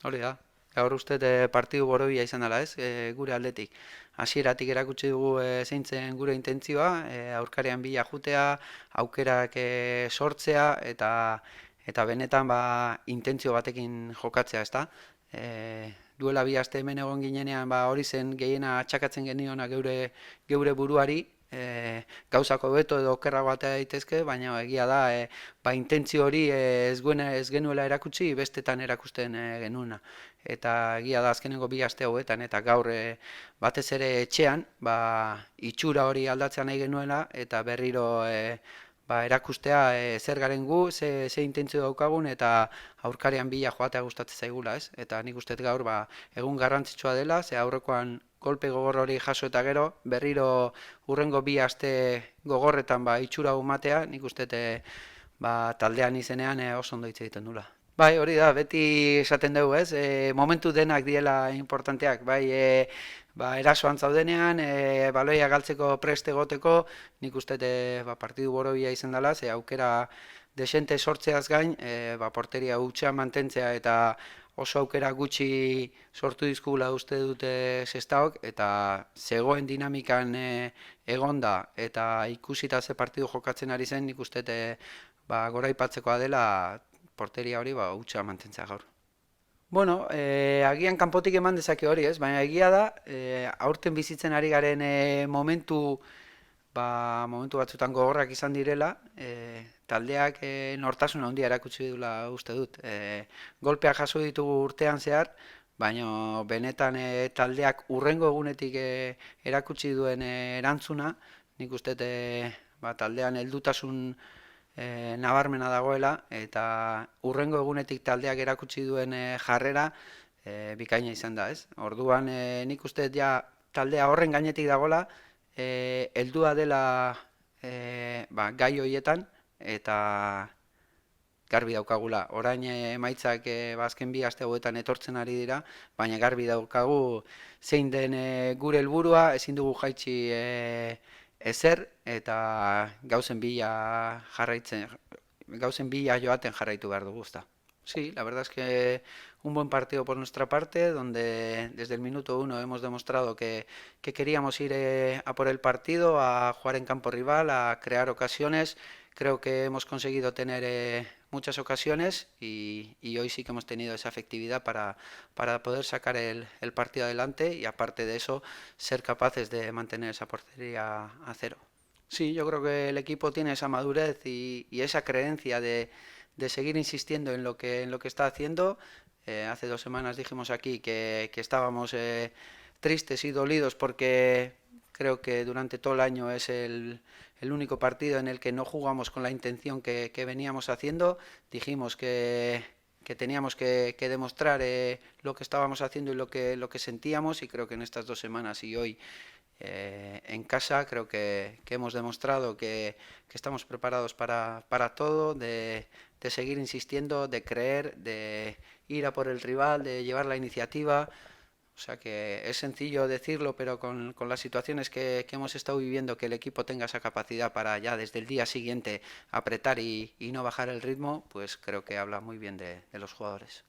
Hori da. Gaur uste partidu borobila izan dela, ez? Gure aldetik. Hasieratik erakutsi dugu zein zen gure intentzioa, aurkarean bila jutea, aukerak sortzea eta benetan intentzio batekin jokatzea, ezta? Duela bi aste hemen egon ginenean hori zen gehiena atxakatzen geniona geure buruari, gauzako beto edo okerrago atea daitezke, baina egia da intentzio hori ez genuela erakutsi bestetan erakusten genuena. Eta egia da azkenengo bi aste hauetan eta gaur batez ere etxean itxura hori aldatzea nahi genuela eta berriro erakustea zer garen gu, ze intentzio daukagun eta aurkarean bila joatea gustatzen zaigula, ez? Eta nik uste gaur egun garrantzitsua dela, ze aurrekoan kolpe gogor hori jaso eta gero, berriro hurrengo bi aste gogorretan itxura matea, nik uste taldean izenean oso ondo hitz egiten dula. Bai, hori da, beti esaten dugu, ez? Momentu denak diela importanteak, bai, erasoan zaudenean, baloia galtzeko preste egoteko, nik uste partidu borobia izan dela, ze aukera desente sortzeaz gain, porteria hutsa mantentzea eta oso aukera gutxi sortu dizkugula uste dute sestaok, eta zegoen dinamikan egonda eta ikusita ze partidu jokatzen ari zen, nik uste goraipatzekoa dela porteria hori hutsa mantentzea gaur. Bueno, agian kanpotik eman dezake hori, ez? Baina egia da, aurten bizitzen ari garen momentu batzutan gogorrak izan direla, taldeak nortasun handia erakutsi dula uste dut. Golpeak jaso ditugu urtean zehar, baina benetan taldeak hurrengo egunetik erakutsi duen erantzuna, nik uste taldean heldutasun nabarmena dagoela eta hurrengo egunetik taldeak erakutsi duen jarrera bikaina izan da, ez? Orduan nik uste taldea horren gainetik dagoela, heldua dela gai horietan eta garbi daukagula. Orain emaitzak azken bi aste hauetan etortzen ari dira, baina garbi daukagu zein den gure helburua, ezin dugu jaitsi ezer eta gauzen bila joaten jarraitu behar dugu, ezta. Sí, la verdad es que un buen partido por nuestra parte, donde desde el minuto uno hemos demostrado que queríamos ir a por el partido, a jugar en campo rival, a crear ocasiones. Creo que hemos conseguido tener muchas ocasiones y hoy sí que hemos tenido esa efectividad para poder sacar el partido adelante y aparte de eso ser capaces de mantener esa portería a cero. Sí, yo creo que el equipo tiene esa madurez y esa creencia de seguir insistiendo en lo que está haciendo. Hace 2 semanas dijimos aquí que estábamos tristes y dolidos porque creo que durante todo el año es el único partido en el que no jugamos con la intención que veníamos haciendo. Dijimos que teníamos que demostrar lo que estábamos haciendo y lo que sentíamos y creo que en estas 2 semanas y hoy en casa creo que hemos demostrado que estamos preparados para todo, de seguir insistiendo, de creer, de ir a por el rival, de llevar la iniciativa. O sea que es sencillo decirlo, pero con las situaciones que hemos estado viviendo, que el equipo tenga esa capacidad para ya desde el día siguiente apretar y no bajar el ritmo, pues creo que habla muy bien de los jugadores.